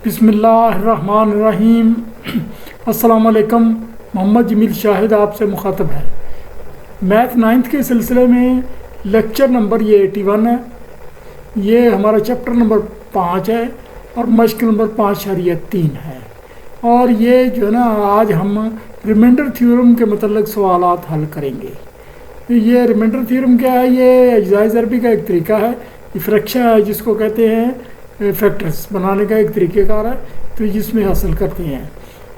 बिस्मिल्लाहिर्रहमानिर्रहीम। अस्सलाम वालेकुम। मोहम्मद जमील शाहिद आपसे मुखातब है। मैथ नाइन्थ के सिलसिले में लेक्चर नंबर ये 81 है। ये हमारा चैप्टर नंबर 5 है और मश्क नंबर 5.3 है। और ये जो है ना, आज हम रिमाइंडर थ्योरम के मतलब सवालात हल करेंगे। ये रिमाइंडर थ्योरम क्या है? ये अज्जाए ज़रबी का एक तरीका है, फ्रैक्शन है जिसको कहते हैं, फैक्टर्स बनाने का एक तरीक़ेकार है, तो जिसमें हासिल करते हैं।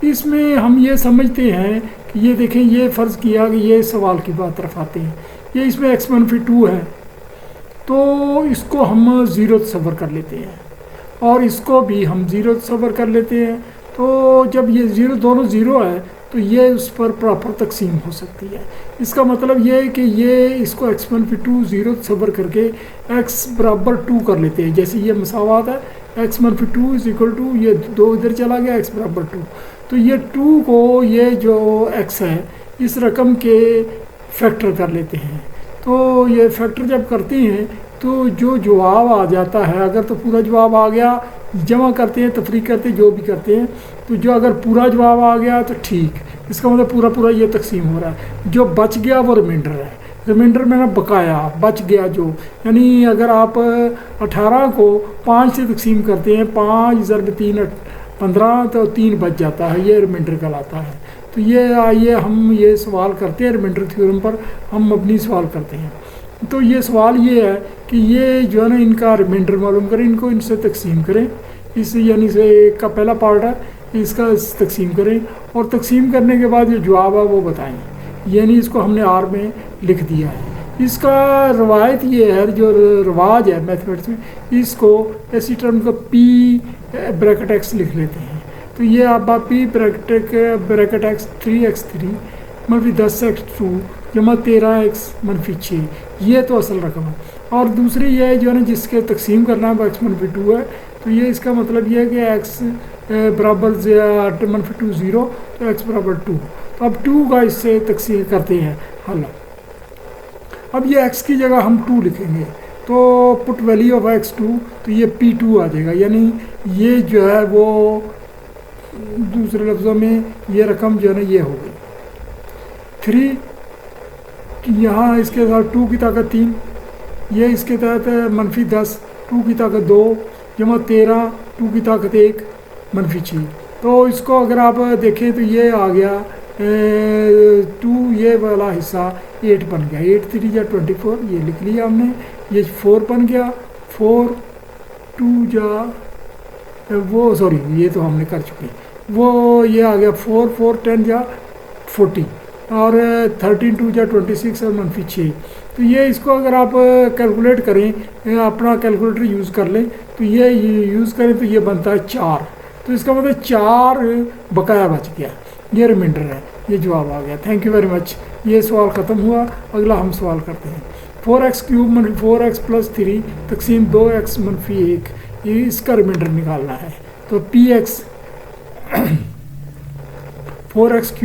इसमें हम ये समझते हैं कि ये देखें, ये फ़र्ज़ किया कि ये सवाल की बात तरफ आते हैं। ये इसमें x-2 है, तो इसको हम ज़ीरो तस्वर कर लेते हैं और इसको भी हम ज़ीरो तस्वर कर लेते हैं। तो जब ये ज़ीरो दोनों ज़ीरो है तो ये उस पर प्रॉपर तकसीम हो सकती है। इसका मतलब ये है कि ये इसको x-2 ज़ीरो तस्वर करके x बराबर 2 कर लेते हैं। जैसे ये मसावात है, x-2 इज़ इक्वल टू, ये 2 इधर चला गया, x बराबर 2। तो ये 2 को, ये जो x है, इस रकम के फैक्टर कर लेते हैं। तो ये फैक्टर जब करते हैं तो जो जवाब आ जाता है, अगर तो पूरा जवाब आ गया, जमा करते हैं, तफरीक करते हैं, जो भी करते हैं, तो जो अगर पूरा जवाब आ गया तो ठीक, इसका मतलब पूरा पूरा ये तकसीम हो रहा है। जो बच गया वो रिमाइंडर है। रिमाइंडर में ना बकाया बच गया जो, यानी अगर आप 18 को 5 से तकसीम करते हैं, 5 ज़रब 3 15, तो 3 बच जाता है, ये रिमाइंडर कहलाता है। तो ये आइए हम ये सवाल करते हैं, रिमाइंडर थ्योरम पर हम अपनी सवाल करते हैं। तो ये सवाल ये है कि ये जो है ना, इनका रिमाइंडर मालूम करें, इनको इनसे तकसीम करें। इस यानी से एक का पहला पार्ट है, इसका तकसीम करें और तकसीम करने के बाद जो जवाब है वो बताएं। यानी इसको हमने आर में लिख दिया है। इसका रवायत ये है, जो रवाज है मैथमेटिक्स में, इसको ऐसी टर्म को पी ब्रैकेट एक्स लिख लेते हैं। तो ये आप पी ब्रैकेट एक्स 3x3 मनफी 10x2 जमा 13x मनफी 6, ये तो असल रकम है। और दूसरी ये है जो है ना, जिसके तकसीम करना है वो x-2 है। तो ये इसका मतलब ये है कि x बराबर -2 0, तो x बराबर 2। तो अब 2 का इससे तकसीम करते हैं हल। अब ये x की जगह हम 2 लिखेंगे, तो पुट वैल्यू ऑफ x2, तो ये p2 आ जाएगा। यानी ये जो है वो दूसरे लफ्ज़ों में ये रकम जो है ना, ये हो गई 3, यहाँ इसके साथ 2 की ताकत 3, ये इसके तहत मनफी 10, 2 की ताकत 2 जमा 13, 2 की ताकत 1 मनफी 6। तो इसको अगर आप देखें तो ये आ गया 2, ये वाला हिस्सा 8 बन गया, 8 3 जा 24, ये लिख लिया हमने। ये 4 बन गया, 4 2 जा वो, सॉरी ये तो हमने कर चुके, वो ये आ गया 4 4 10 जा 40 और 13 2 जा 26 और मनफी 6। तो ये इसको अगर आप कैलकुलेट करें, अपना कैलकुलेटर यूज़ कर लें, तो ये यूज़ करें तो ये बनता है 4। तो इसका मतलब 4 बकाया बच गया, ये रिमाइंडर है, ये जवाब आ गया। Thank you very much. ये सवाल ख़त्म हुआ। अगला हम सवाल करते हैं। 4x³ मनफी 4x + 3 तकसीम 2x मनफी 1, ये इसका रिमाइंडर निकालना है। तो px 4x³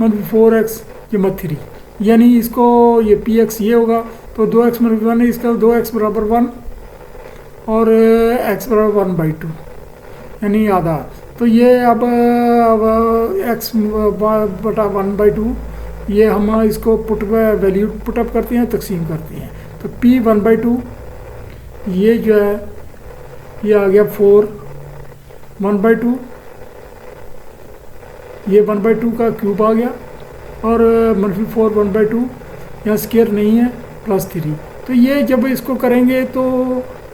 मनफी 4x जमा 3, यानी इसको ये px ये होगा, तो 2x मनफी 1 है, इसका 2x बराबर 1 और x बराबर 1/2, यानी आधा। तो ये अब x बटा 1/2, ये हम इसको वैल्यू पुटअप करते हैं, तकसीम करते हैं। तो p 1/2, ये जो है ये आ गया 4 1/2, ये 1/2 का क्यूब आ गया और मनफी 4 1/2, यहाँ स्केयर नहीं है, +3। तो ये जब इसको करेंगे तो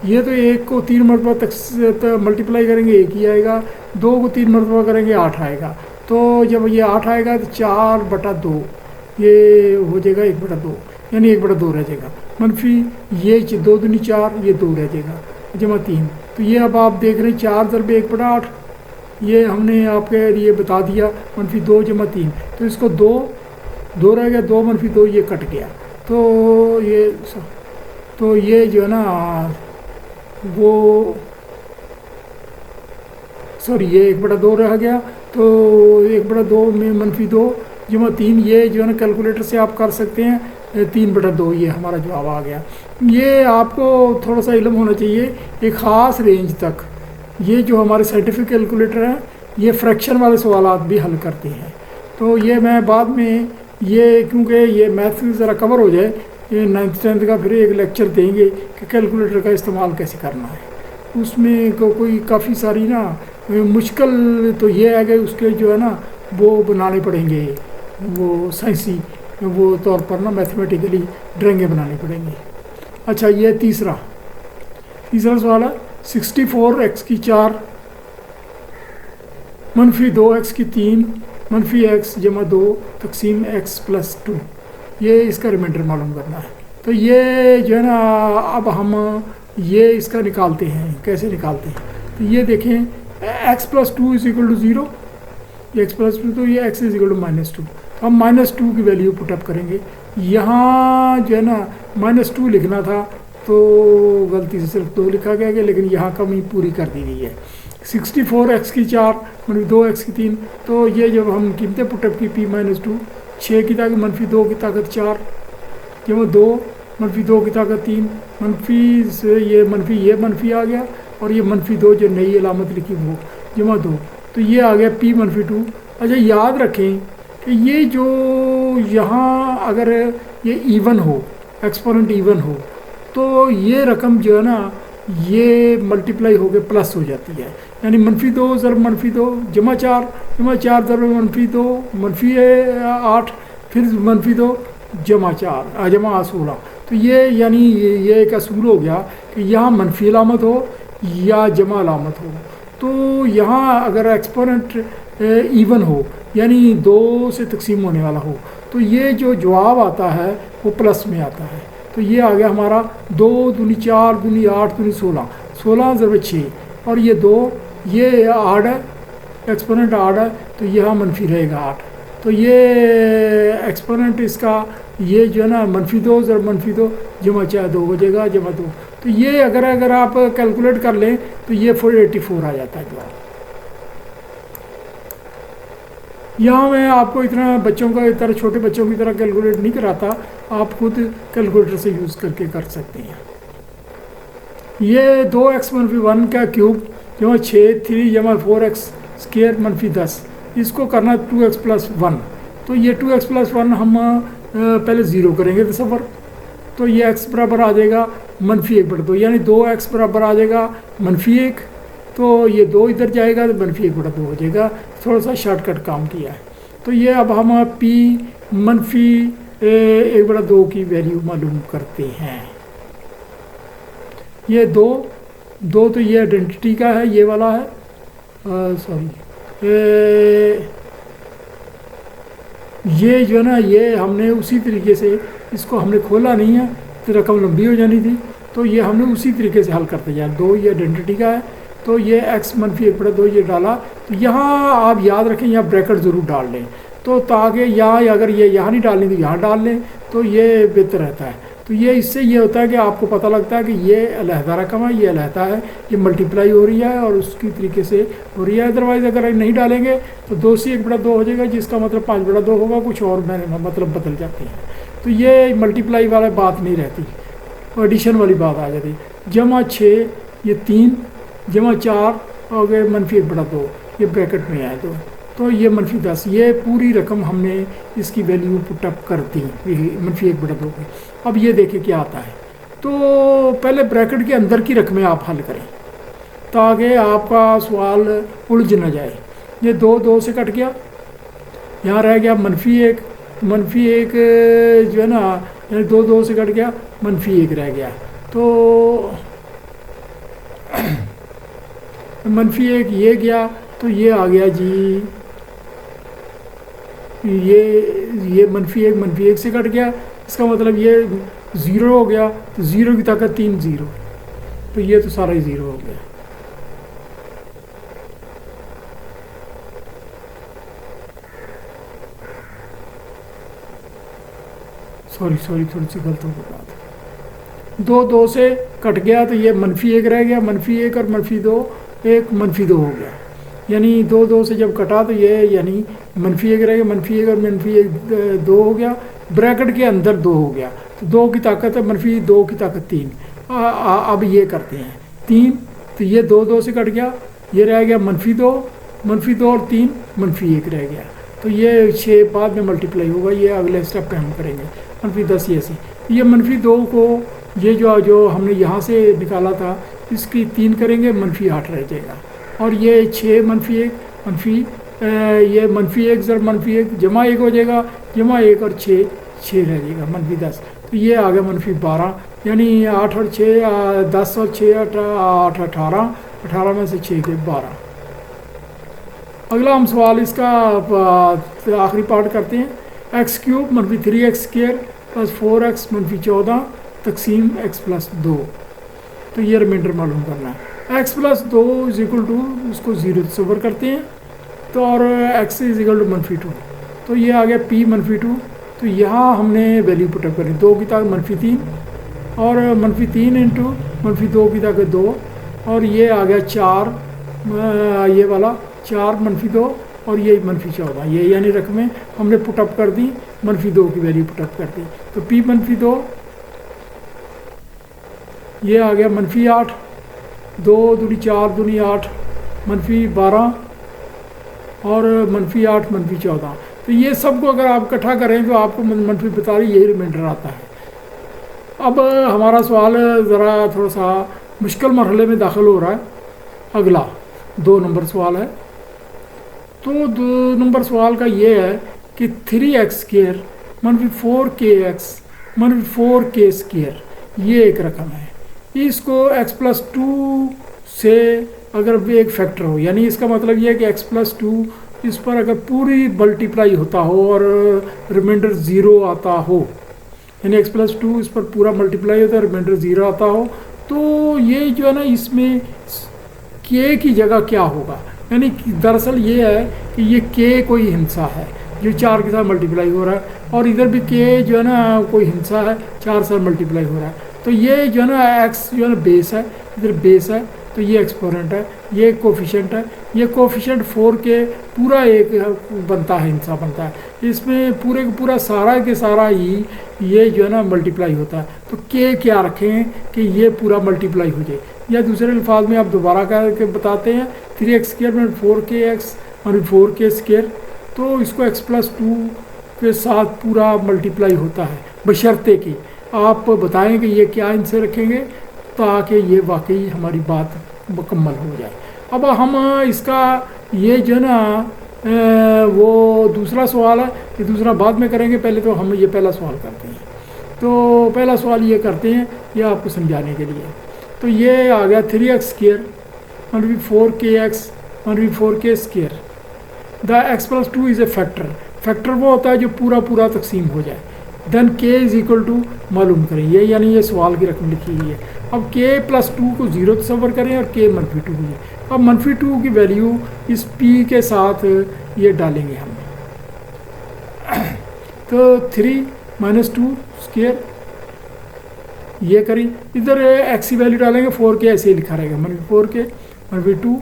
ये तो 1 को 3 मरतबा तक मल्टीप्लाई करेंगे 1 ही आएगा, 2 को 3 मरतबा करेंगे 8 आएगा। तो जब ये 8 आएगा तो 4/2 ये हो जाएगा 1/2, यानी 1/2 रह जाएगा। मनफी ये 2 दूनी 4, ये 2 रह जाएगा जमा 3। तो ये अब आप देख रहे हैं 4 ज़रब 1/8, ये हमने आपके लिए बता दिया, मनफी 2 जमा 3। तो इसको 2 रह गया, 2 मनफी 2 ये कट गया। तो ये जो है ना, वो सॉरी ये 1/2 रह गया। तो 1/2 में मनफी 2 जमा 3, ये जो है ना कैलकुलेटर से आप कर सकते हैं, 3/2, ये हमारा जवाब आ गया। ये आपको थोड़ा सा इल्म होना चाहिए, एक ख़ास रेंज तक ये जो हमारे साइंटिफिक कैलकुलेटर हैं ये फ्रैक्शन वाले सवालात भी हल करते हैं। तो ये मैं बाद में ये, क्योंकि ये मैथ ज़रा कवर हो जाए, ये 9th-10th का फिर एक लेक्चर देंगे कि कैलकुलेटर का इस्तेमाल कैसे करना है। उसमें कोई काफ़ी सारी ना मुश्किल तो ये है कि उसके जो है ना वो बनाने पड़ेंगे, वो साइंसी वो तौर पर ना मैथमेटिकली ड्राइंगें बनानी पड़ेंगी। अच्छा, ये तीसरा सवाल है 64x की 4 मनफी 2x की 3 मनफी x जमा 2 तकसीम x प्लस 2, ये इसका रिमाइंडर मालूम करना है। तो ये जो है ना अब हम ये इसका निकालते हैं। कैसे निकालते हैं? तो ये देखें, x plus 2 is equal to 0, x plus 2, तो ये x इज इक्वल टू -2। तो हम -2 की वैल्यू पुटअप करेंगे। यहाँ जो है ना -2 लिखना था तो गलती से सिर्फ 2 लिखा गया कि, लेकिन यहाँ कमी पूरी कर दी गई है। 64x की 4 मनफी 2x की 3, तो ये जब हम कीमतें पुटअप की p-2 6 की ताकत मनफी 2 की ताकत 4 जब 2 मनफी 2 की ताकत 3 मनफी से ये मनफी आ गया, और ये मनफी 2 जो नई अलामत लिखी वो जमा 2, तो ये आ गया p-2। अच्छा, याद रखें कि ये जो यहाँ अगर ये इवन हो, एक्सपोनेंट इवन हो, तो ये रकम जो है ना ये मल्टीप्लाई होकर प्लस हो जाती है। यानी मनफी 2 ज़रब मनफी 2 जमा 4 ज़रब मनफी 2 मनफी 8 फिर मनफी 2 जमा 4 जमा 16। तो ये यानी ये एक असूल हो गया कि यहाँ मनफी अलामत हो या जमा अलामत हो। तो यहाँ अगर एक्सपोनेंट इवन हो यानी 2 से तकसीम होने वाला हो, तो ये जो जवाब आता है वो प्लस में आता है। तो ये आ गया हमारा 2 दूनी 4 दूनी 8 दूनी 16, 16 ज़रब 6, और ये 2 ये 8 है, एक्सपोनेंट 8 है, तो यहाँ मनफी रहेगा 8। तो ये एक्सपोनेंट इसका ये जो है ना मनफी 2 ज़रब मनफी 2 जमा 4 2 हो जाएगा जमा 2। तो ये अगर आप कैलकुलेट कर लें तो ये 484 आ जाता है जवाब। यहाँ मैं आपको इतना बच्चों का तरह छोटे बच्चों की तरह कैलकुलेट नहीं कराता, आप खुद कैलकुलेटर से यूज़ करके कर सकते हैं। ये 2x मनफी 1 का क्यूब जमा 6 3 जमा 4x स्क्वायर मनफी 10, इसको करना 2x प्लस 1। तो ये 2x प्लस 1 हम पहले ज़ीरो करेंगे तसव्वुर, तो ये x बराबर आ जाएगा मनफी 1/2, यानी 2x बराबर आ जाएगा मनफी 1। तो ये 2 इधर जाएगा तो मनफी 1/2 हो जाएगा। थोड़ा सा शॉर्टकट काम किया है। तो ये अब हम p मनफी 1/2 की वैल्यू मालूम करते हैं। ये 2 तो ये आइडेंटिटी का है, ये वाला है, सॉरी ये जो है ना ये हमने उसी तरीके से इसको हमने खोला नहीं है तो रकम लंबी हो जानी थी, तो ये हमने उसी तरीके से हल करते जाए। 2 ये आइडेंटिटी का है, तो ये x मनफी 1/2 ये डाला। तो यहाँ आप याद रखें, यहाँ ब्रैकेट ज़रूर डाल लें, तो ताकि यहाँ अगर ये यहाँ नहीं डालनी तो यहाँ डाल लें, तो ये बेहतर रहता है। तो ये इससे ये होता है कि आपको पता लगता है कि ये अलहदा रकम है, ये अलहदा है, ये मल्टीप्लाई हो रही है और उसकी तरीके से हो रही है। अदरवाइज़ अगर नहीं डालेंगे तो 2 से 1/2 हो जाएगा, जिसका मतलब 5/2 होगा, कुछ और मैंने मतलब बदल जाते हैं। तो ये मल्टीप्लाई वाला बात नहीं रहती, एडिशन वाली बात आ जाती। जमा 6 ये 3 जमा 4 और गए मनफी 1/2, ये ब्रैकेट में आए तो ये मनफी 10। ये पूरी रकम हमने इसकी वैल्यू पुटअप कर दी मनफी 1/2 की। अब ये देखें क्या आता है। तो पहले ब्रैकेट के अंदर की रकमें आप हल करें ताकि आपका सवाल उलझ न जाए। ये 2 से कट गया, यहाँ रह गया मनफी 1 जो है ना, यानी 2 से कट गया, मनफी 1 रह गया। तो मनफी 1 ये गया, तो ये आ गया जी, ये मनफी 1 से कट गया, इसका मतलब ये 0 हो गया। तो 0 की ताकत 3 0, तो ये तो सारा ही 0 हो गया। सॉरी थोड़ी सी गलत हो गई बात। 2 से कट गया, तो ये मनफी 1 रह गया, मनफी 1 और मनफी 2 एक मनफी 2 हो गया। यानी 2 से जब कटा तो ये यानी मनफी 1 रह गया, मनफी 1 और मनफी 1 2 हो गया, ब्रैकेट के अंदर 2 हो गया। तो 2 की ताकत है, मनफी 2 की ताकत 3। अब ये करते हैं 3, तो ये 2 से कट गया, ये रह गया -2, -2 और 3 -1 रह गया। तो ये 6 बाद में मल्टीप्लाई होगा, ये अगले स्टेप पे हम करेंगे। -10 ये ऐसे, ये -2 को ये जो हमने यहाँ से निकाला था इसकी 3 करेंगे, -8 रह जाएगा। और ये 6 -1 ये -1 ज़र -1 जमा 1 हो जाएगा, जमा 1 और 6 रह जाएगा, -10। तो ये आ गया -12, यानी 8 और 6 10 और 6 8 18, 18 में से 6 के 12। अगला हम सवाल इसका आखिरी पार्ट करते हैं। x³ -3x² + 4x -14 तकसीम x+2। तो ये रिमाइंडर मालूम करना है। x+2 = उसको 0 तस्वर करते हैं, तो और x = -2। तो ये आ गया p -2। तो यहाँ हमने वैल्यू पुटअप करी, 2 की ताकत -3 और -3 इंटू -2 की ताकत 2, और ये आ गया 4, ये वाला 4 -2 और ये -14। ये यानी रकमें हमने पुटअप कर दी, -2 की वैल्यू पुटअप कर दी। तो p -2 ये आ गया -8, 2 दूनी 4 दूनी 8, -12 और -8 -14। तो ये सब को अगर आप इकट्ठा करें तो आपको -42 यही रिमाइंडर आता है। अब हमारा सवाल ज़रा थोड़ा सा मुश्किल मरहले में दाखिल हो रहा है। अगला 2 नंबर सवाल है। तो 2 नंबर सवाल का ये है कि 3x² -4kx -4k² ये एक रकम है। इसको x+2 से अगर एक फैक्टर हो, यानी इसका मतलब ये है कि x+2 इस पर अगर पूरी मल्टीप्लाई होता हो और रिमाइंडर 0 आता हो, यानी x+2 इस पर पूरा मल्टीप्लाई होता है, रिमाइंडर 0 आता हो, तो ये जो है ना इसमें k की जगह क्या होगा। यानी दरअसल ये है कि ये k कोई हिंसा है जो 4 के साथ मल्टीप्लाई हो रहा है, और इधर भी k जो है ना कोई हिंसा है 4 से मल्टीप्लाई हो रहा है। तो ये जो है ना x जो है ना बेस है, इधर बेस है, तो ये एक्सपोनेंट है, ये कोफिशिएंट है। ये कोफिशिएंट 4k पूरा एक बनता है, हिंसा बनता है। इसमें पूरे का पूरा सारा के सारा ही ये जो है ना मल्टीप्लाई होता है। तो k क्या रखें कि ये पूरा मल्टीप्लाई हो जाए, या दूसरे अल्फाज में आप दोबारा करके बताते हैं 3x² में 4kx और 4k²। तो इसको x+2 के साथ पूरा मल्टीप्लाई होता है, बशर्ते कि आप बताएं कि ये क्या इनसे रखेंगे ताकि ये वाकई हमारी बात मुकम्मल हो जाए। अब हम इसका ये जो ना वो दूसरा सवाल है, ये दूसरा बाद में करेंगे, पहले तो हम ये पहला सवाल करते हैं। तो पहला सवाल ये करते हैं, ये आपको समझाने के लिए। तो ये आ गया 3x² -4kx -4k²। The x+2 is a factor. Factor वो होता है जो पूरा पूरा तकसीम हो जाए। देन k = मालूम करें, ये यानी ये सवाल की रकम लिखी हुई है। अब k+2 को 0 तस्वर करें और k -2 हुई। अब -2 की वैल्यू इस p के साथ ये डालेंगे हम। तो 3 -2² ये करी, इधर x की वैल्यू डालेंगे, 4k ऐसे ही लिखा रहेगा, -4k -2।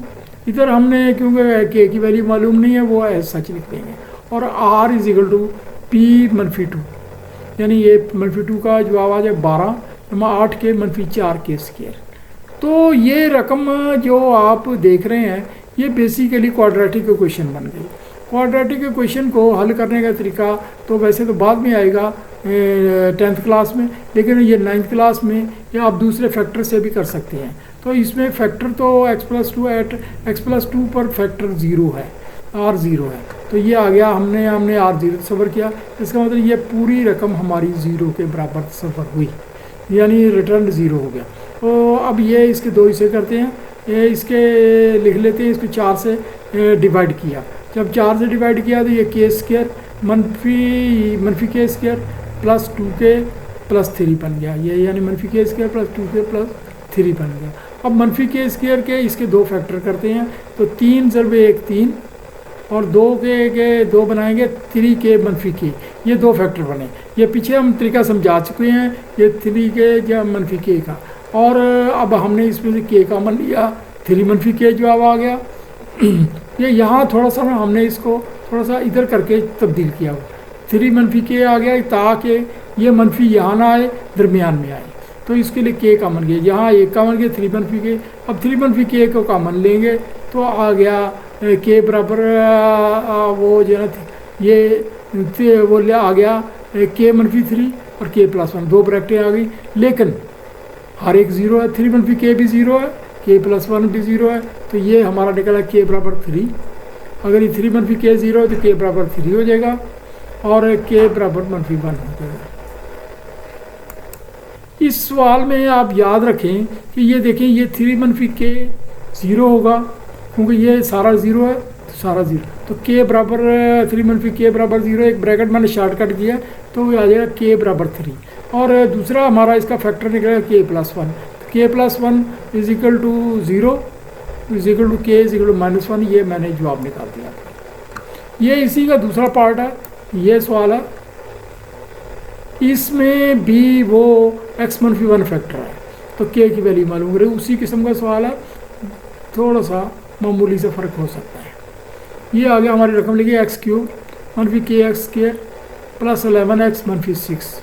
इधर हमने क्योंकि k की वैल्यू मालूम नहीं है वो ऐसा सच लिख देंगे। और r = p -2, यानी ये -2 का जवाब आ जाए 12 8k -4k²। तो ये रकम जो आप देख रहे हैं ये बेसिकली क्वाड्रेटिक इक्वेशन बन गई। क्वाड्रेटिक इक्वेशन को हल करने का तरीका तो वैसे तो बाद में आएगा 10th क्लास में, लेकिन ये 9th क्लास में या आप दूसरे फैक्टर से भी कर सकते हैं। तो इसमें फैक्टर तो x+2 पर फैक्टर 0 है, r 0 है। तो ये आ गया, हमने r 0 तस्वर किया, इसका मतलब ये पूरी रकम हमारी 0 के बराबर तस्वर हुई, यानी रिटर्न 0 हो गया। तो अब ये इसके 2 हिस्से करते हैं, ये इसके लिख लेते हैं, इसको 4 से डिवाइड किया। जब 4 से डिवाइड किया तो ये k² -k² + 2k + 3 बन गया, ये यानी -k² + 2k + 3 बन गया। अब -k² के इसके 2 फैक्टर करते हैं, तो 3 × 1 3 और 2 के 2 बनाएंगे, 3k -k, ये 2 फैक्टर बने। ये पीछे हम तरीका समझा चुके हैं, ये 3k या -k का। और अब हमने इसमें से k का मन लिया, 3 -k जवाब आ गया। ये यहाँ थोड़ा सा ना हमने इसको थोड़ा सा इधर करके तब्दील किया, 3 -k आ गया ताकि ये मनफी यहाँ ना आए, दरमियान में आए। तो इसके लिए के कॉमन गया, यहाँ एक कॉमन गया 3 मनफी के। अब 3 मनफी के को कॉमन लेंगे तो आ गया के बराबर वो जो है ये वो ले आ गया के मनफी 3 और के प्लस 1, 2 ब्रैकेटें आ गई, लेकिन हर एक ज़ीरो है। 3 मनफी के भी ज़ीरो है, के प्लस 1 भी ज़ीरो है, तो ये हमारा निकला के बराबर 3। अगर ये 3 मनफी के ज़ीरो है तो के बराबर 3 हो जाएगा और के बराबर मनफी 1 हो जाएगा। इस सवाल में आप याद रखें कि ये देखें ये 3 मनफी के ज़ीरो होगा, क्योंकि ये सारा ज़ीरो है तो सारा ज़ीरो, तो के बराबर 3 मनफी के बराबर 0, एक ब्रैकेट मैंने शॉर्टकट किया तो आ जाएगा के बराबर 3। और दूसरा हमारा इसका फैक्टर निकलेगा के plus 1, K plus 1 is equal to 0 is equal to K is equal to -1। ये मैंने जवाब निकाल दिया। ये इसी का दूसरा पार्ट है, ये सवाल है। इसमें भी वो x मनफी 1 फैक्टर है, तो के की वैल्यू मालूम करें। उसी किस्म का सवाल है, थोड़ा सा मामूली से फ़र्क हो सकता है। ये आ गया हमारी रकम लिखी x³ मनफी के एक्स स्क्र प्लस 11x मनफी 6।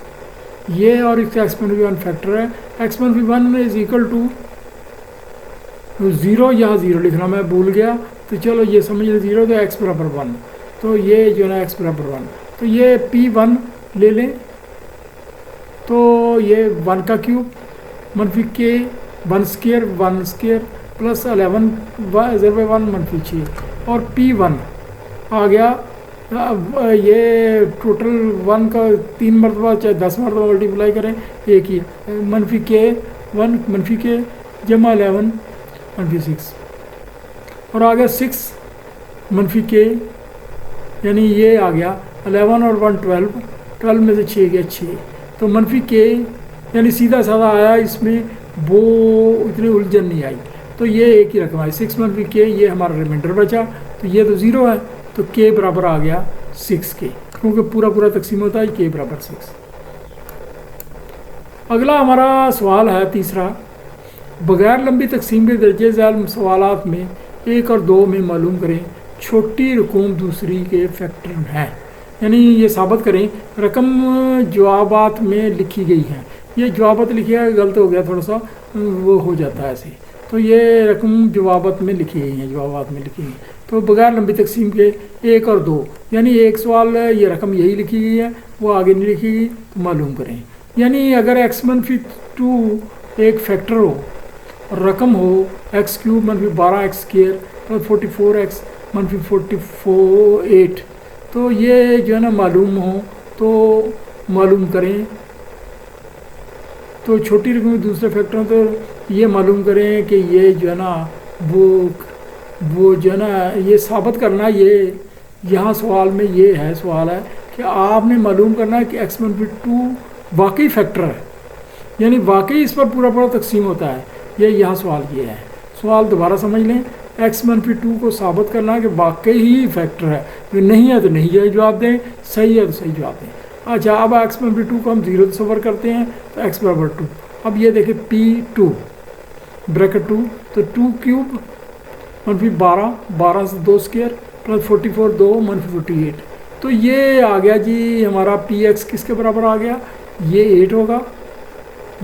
ये और इसका x मनफी 1 फैक्टर है। x मनफी 1 इज इक्वल टू 0, यहाँ 0 लिखना मैं भूल गया, तो चलो ये समझ लें 0, तो x बराबर 1, तो ये जो है x बराबर 1, तो ये p1 ले लें, तो ये 1 का क्यूब मनफी के 1 स्क्र प्लस 11 1 मनफी 6 और p1 आ गया। ये टोटल 1 का 3 मरतबा चाहे 10 मरतबा मल्टीप्लाई करें एक ही मनफी के 1 मनफी के जमा 11 मनफी 6 और आ गया 6 मनफी के, यानी ये आ गया 11 और 1 12 में से 6 गया 6, तो मनफी के यानी सीधा साधा आया, इसमें वो इतनी उलझन नहीं आई। तो ये एक ही रकम है 6 मनफी के, ये हमारा रिमाइंडर बचा, तो ये तो 0 है, तो के बराबर आ गया 6 के, क्योंकि पूरा पूरा तकसीम होता है के बराबर 6। अगला हमारा सवाल है तीसरा, बगैर लंबी तकसीम के दर्जे झेल सवालात में 1 और 2 में मालूम करें छोटी रकूम दूसरी के फैक्टर हैं। यानी ये साबित करें रकम जवाबात में लिखी गई है। ये जवाबात लिखी है, गलत हो गया थोड़ा सा, वो हो जाता है ऐसे, तो ये रकम जवाबात में लिखी गई हैं, जवाबात में लिखी हैं। तो बगैर लंबी तकसीम के 1 और 2, यानी एक सवाल ये रकम यही लिखी गई है, वो आगे नहीं लिखी गई, तो मालूम करें। यानी अगर x मनफी 2 एक फैक्टर हो और रकम हो x³ मनफी 12x स्क्र प्लस 44x मनफी 48, तो ये जो है ना मालूम हो तो मालूम करें। तो छोटी रकम दूसरे फैक्टर, तो ये मालूम करें कि ये जो है ना वो जो है ना ये साबित करना, ये यहाँ सवाल में ये है, सवाल है कि आपने मालूम करना है कि x मनफी 2 वाकई फैक्टर है, यानी वाकई इस पर पूरा पूरा तकसीम होता है। ये यहाँ सवाल ये है। सवाल दोबारा समझ लें, x मनफी 2 को साबित करना है कि वाकई ही फैक्टर है, तो नहीं है तो नहीं है जवाब दें, सही है तो सही जवाब दें। अच्छा, अब x मनफी 2 को हम 0 तस्वर करते हैं, तो x बराबर 2। अब ये देखें p2 ब्रैकेट 2, तो 2 क्यूब मनफी 12 से 2 स्क्र प्लस 44 2 मनफी 48, तो ये आ गया जी हमारा px किसके बराबर आ गया, ये 8 होगा,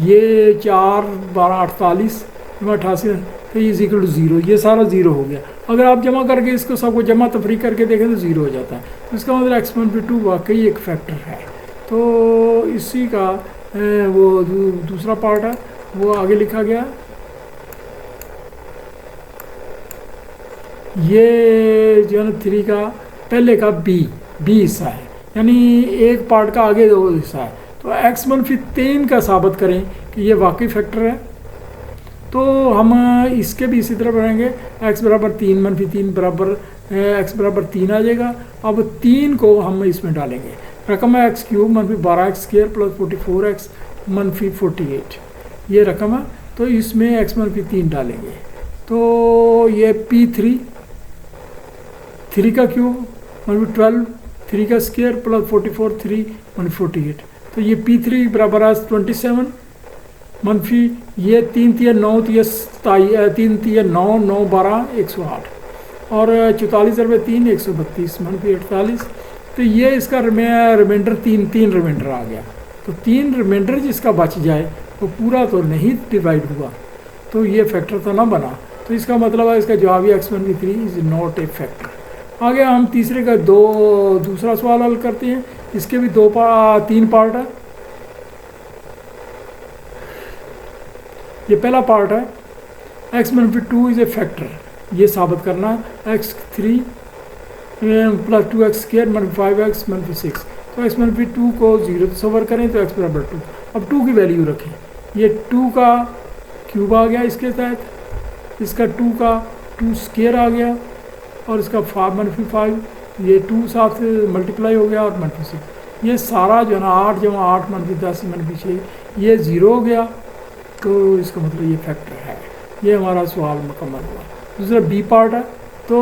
ये 4 12 48 88, तो ये इज इक्वल टू 0, ये सारा 0 हो गया। अगर आप जमा करके इसको सबको जमा तफरी करके देखें तो 0 हो जाता है, तो इसका मतलब x मनफी 2 वाकई एक फैक्टर है। तो इसी का वो दूसरा पार्ट है, वो आगे लिखा गया। ये जो है ना 3 का पहले का बी हिस्सा है, यानी एक पार्ट का आगे 2 हिस्सा है। तो x मनफी 3 का साबित करें कि ये वाकई फैक्टर है, तो हम इसके भी इसी तरह बढ़ेंगे। x बराबर 3 मनफी 3 बराबर x बराबर 3 आ जाएगा। अब 3 को हम इसमें डालेंगे, रकम है x³ मनफी 12x स्क्र प्लस 44x मनफी 48, ये रकम है, तो इसमें x मनफी 3 डालेंगे, तो ये p3 3 का क्यूब मनफी 12 3 का स्क्र प्लस 44 3 मनफी 48, तो ये p3 बराबर है 27 मनफी ये 3 3 9 3 3 9 9 12 108 और 44 रुपये 3 132 मनफी 48, तो ये इसका रिमाइंडर 3 रिमाइंडर आ गया। तो 3 रिमाइंडर जिसका बच जाए वो पूरा तो नहीं डिवाइड हुआ, तो ये फैक्टर तो ना बना। तो इसका मतलब है इसका जवाब ही x1v3 is not a factor. आगे हम तीसरे का दूसरा सवाल हल करते हैं। इसके भी तीन पार्ट है। ये पहला पार्ट है x-2 इज ए फैक्टर, ये साबित करना x3 प्लस 2x² -5x -6। तो x-2 को 0 तस्वर करें तो x बराबर 2। अब 2 की वैल्यू रखें, ये 2 का क्यूब आ गया इसके तहत, इसका 2 का 2 स्क्वायर आ गया, और इसका -5, ये 2 साथ मल्टीप्लाई हो गया, और -6। ये सारा जो है ना 8 जमा 8 -10 -6 ये 0 हो गया। तो इसका मतलब ये फैक्टर है। ये हमारा सवाल मुकम्मल हुआ। दूसरा बी पार्ट है। तो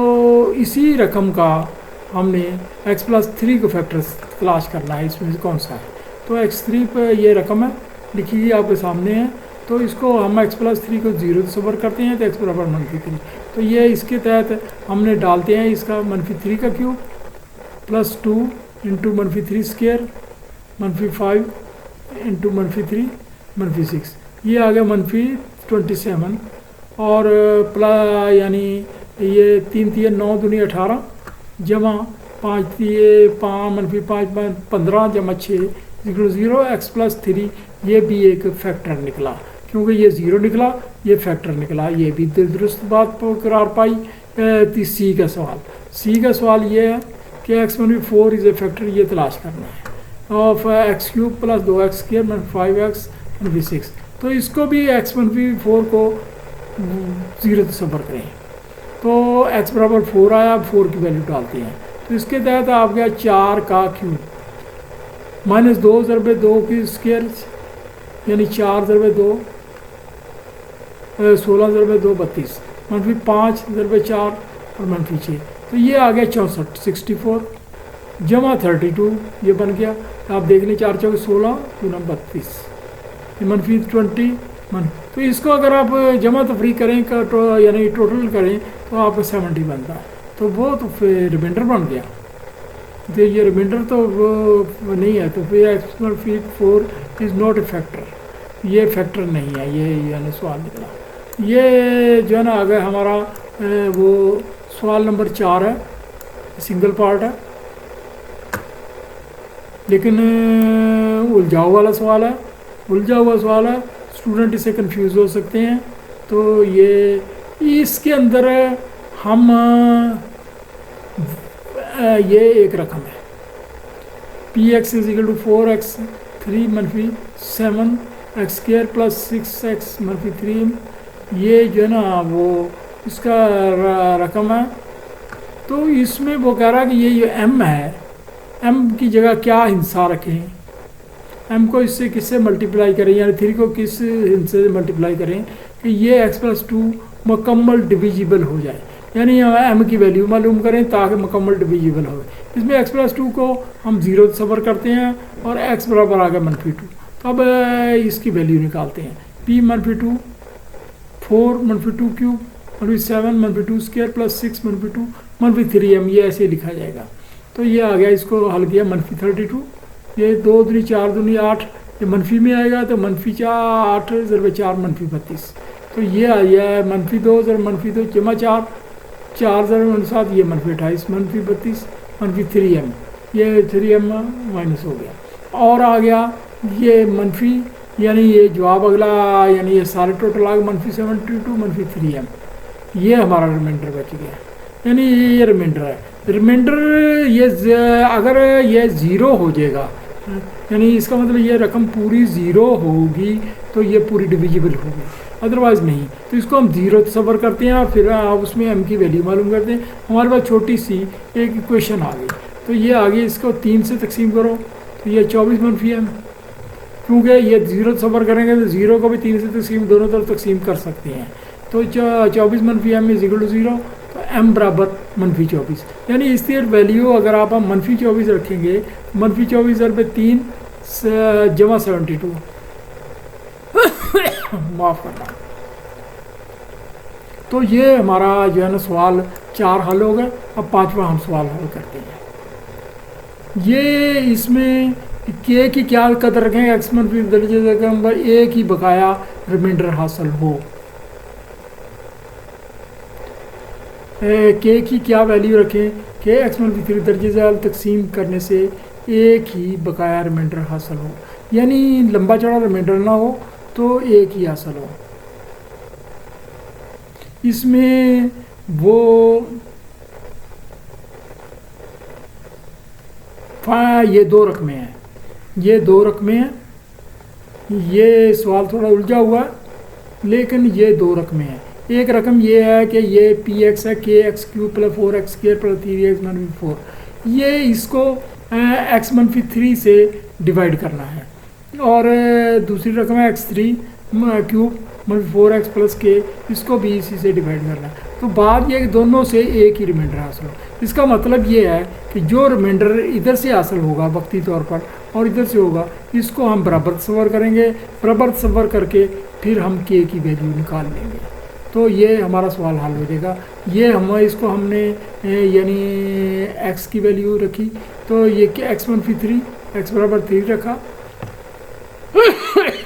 इसी रकम का हमने x+3 को फैक्टर तलाश करना है, इसमें से कौन सा है। तो x3 पर ये रकम है, लिखी हुई आपके सामने है। तो इसको हम x+3 को 0 तस्वर करते हैं, तो x बराबर -3। तो ये इसके तहत हमने डालते हैं इसका -3 का क्यूब +2 इंटू -3 स्क्वायर -5 इंटू -3 -6, ये आ गया -27, और प्लस यानी ये 3 3 9 दूनी 18 जमा 5 -5 15 जमा 6 0 x+3, ये भी एक फैक्टर निकला, क्योंकि ये 0 निकला, ये फैक्टर निकला। ये भी दुरुस्त बात करार पाई। सी का सवाल ये है कि x-4 इज ए फैक्टर, ये तलाश करना है ऑफ x³ + 2x² -5x -6। तो इसको भी x-4 को 0 तस्वर करें, तो x बराबर 4 आया। 4 की वैल्यू डालते हैं, तो इसके तहत आप गया 4 का क्यूब -2 ज़रबे 2 की स्क्वायर, यानी 4 ज़रबे 2 16 ज़रबे 2 32 -5 ज़रबे 4 और -6। तो ये आ गया 64 64 जमा 32, ये बन गया। आप देख लें 4 4 16 गुना 32, ये -20 तो इसको अगर आप जमा तफरी करें यानी टोटल करें तो आपको 70 बनता है। तो वो तो फिर रिमाइंडर बन गया। तो ये रिमाइंडर तो वो नहीं है, तो फिर x-4 is not a factor, ये फैक्टर नहीं है। ये यानी सवाल निकला। ये जो है ना आगे हमारा वो सवाल नंबर 4 है, सिंगल पार्ट है, लेकिन उलझाव वाला सवाल है। उलझा हुआ सवाल है, स्टूडेंट इससे कंफ्यूज हो सकते हैं। तो ये इसके अंदर हम ये एक रकम है px = 4x3 - 7 x² + 6x - 3, ये जो है ना वो इसका रकम है। तो इसमें वो कह रहा है कि ये जो m है, m की जगह क्या हिस्सा रखें, m को इससे किससे मल्टीप्लाई करें, यानी 3 को किस हिस्से से मल्टीप्लाई करें कि ये x+2 मुकम्मल डिविजिबल हो जाए, यानी m की वैल्यू मालूम करें ताकि मुकम्मल डिविजिबल हो। इसमें x+2 को हम 0 तस्वर करते हैं, और x बराबर आ गया -2। तो अब इसकी वैल्यू निकालते हैं। p -2 4 -2 क्यूब -7 -2 स्क्वायर + 6 -2 -3m, ये ऐसे लिखा जाएगा। तो ये आ गया, इसको हल किया -32, ये 2 दूनी 4 दूनी 8, ये मनफी में आएगा तो -8 ज़रबे 4 -32। तो ये आ गया -2 ज़रबे -2 जमा 4 4 ज़रबे 7, ये -28 -32 -3m, ये 3m माइनस हो गया। और आ गया ये मनफी, यानी ये जवाब अगला, यानी ये सारे टोटल आ गए -72 -3m, ये हमारा रिमाइंडर बच गया। यानी ये रिमाइंडर है। रिमाइंडर ये अगर ये 0 हो जाएगा, यानी इसका मतलब ये रकम पूरी 0 होगी तो ये पूरी डिविजिबल होगी, अदरवाइज़ नहीं। तो इसको हम 0 तस्वर करते हैं, और फिर आप उसमें m की वैल्यू मालूम करते हैं। हमारे पास छोटी सी एक इक्वेशन आ गई। तो ये आगे इसको 3 से तकसीम करो, तो ये 24 -m, क्योंकि ये 0 तस्वर करेंगे तो 0 को भी 3 से तकसीम दोनों तरफ तकसीम कर सकते हैं। तो 24 -m = 0, तो m बराबर -24, यानी इसकी वैल्यू अगर आप हम -24 रखेंगे, -24 ज़रबे 3 जमा 72 माफ़ करना। तो ये हमारा जो है ना सवाल 4 हल हो गए। अब 5वां हम सवाल हल करते हैं। ये इसमें के की क्या कदर रखें, एक्स मनफी दर्जे नंबर ए की बकाया रिमाइंडर हासिल हो। के की क्या वैल्यू रखें, के एक्स मनफी 3 दर्जे ज़ैल तकसीम करने से एक ही बकाया रिमाइंडर हासिल हो, यानी लंबा चौड़ा रिमाइंडर ना हो तो एक ही हासिल हो। इसमें वो ये दो रकमें हैं, ये दो रकमें हैं, ये सवाल थोड़ा उलझा हुआ है लेकिन ये दो रकमें हैं। एक रकम ये है कि ये पी एक्स है, के x Q plus 4x square plus 3x मनफी 4, ये इसको एक्स मनफी 3 से डिवाइड करना है। और दूसरी रकम है x3 क्यूब मनफी 4x प्लस के, इसको भी इसी से डिवाइड करना है। तो बात ये दोनों से एक ही रिमाइंडर हासिल हो। इसका मतलब ये है कि जो रिमाइंडर इधर से हासिल होगा वक्ती तौर पर और इधर से होगा, इसको हम बराबर तस्वर करेंगे, बराबर तस्वर करके फिर हम के की वैल्यू निकाल लेंगे, तो ये हमारा सवाल हल हो जाएगा। ये इसको हमने यानी x की वैल्यू रखी, तो ये एक्स मनफी 3 x बराबर 3 रखा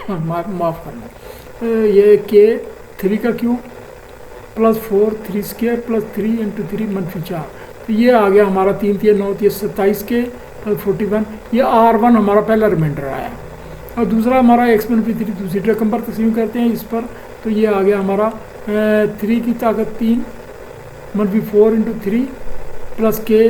माफ़ करना, ये के 3 का cube plus 4 3 square plus 3 into 3 मनफी 4, तो ये आ गया हमारा 3 3 9 3 27 के प्लस 41। ये R1 हमारा पहला रिमाइंडर आया और दूसरा हमारा एक्स मनफी 3 दूसरी रकम पर तकसीम करते हैं इस पर, तो ये आ गया हमारा 3 की ताकत 3 मनफी 4 इंटू 3 प्लस के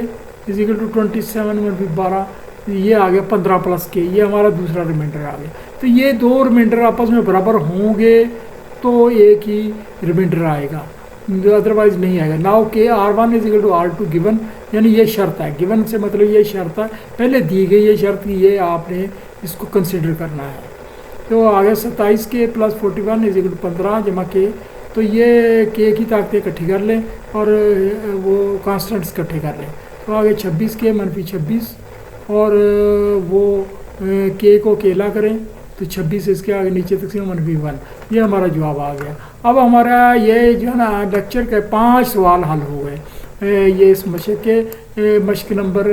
इजिकल टू 27 मनफी 12, ये आ गया 15 प्लस के, ये हमारा दूसरा रिमाइंडर आ गया। तो ये दो रिमाइंडर आपस में बराबर होंगे तो एक ही रिमाइंडर आएगा, अदरवाइज नहीं आएगा। नाउ के R1 is equal to R2 given, यानी ये शर्त है, गिवन से मतलब ये शर्त है, पहले दी गई ये शर्त, ये आपने इसको कंसिडर करना है। तो आ गया 27 के प्लस 41 इजिकल टू 15 जमा के, तो ये के की ताकतें इकट्ठी कर लें और वो कांस्टेंट्स इकट्ठे कर लें, तो आगे 26 के मनफी 26 और वो के को केला करें तो 26 इसके आगे नीचे तक से मनफी 1, ये हमारा जवाब आ गया। अब हमारा ये जो है ना लेक्चर के 5 सवाल हल हो गए। ये इस मशक के मशक नंबर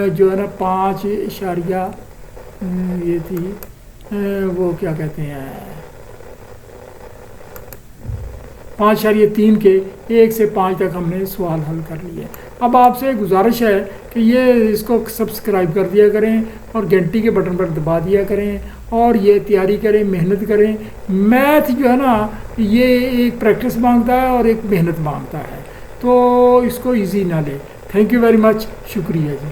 जो है ना 5 इशारिया ये थी वो क्या कहते हैं 5.3 के 1 से 5 तक हमने सवाल हल कर लिए। अब आपसे गुजारिश है कि ये इसको सब्सक्राइब कर दिया करें और घंटी के बटन पर दबा दिया करें और ये तैयारी करें, मेहनत करें। मैथ जो है ना ये एक प्रैक्टिस मांगता है और एक मेहनत मांगता है, तो इसको इजी ना लें। थैंक यू वेरी मच, शुक्रिया जी।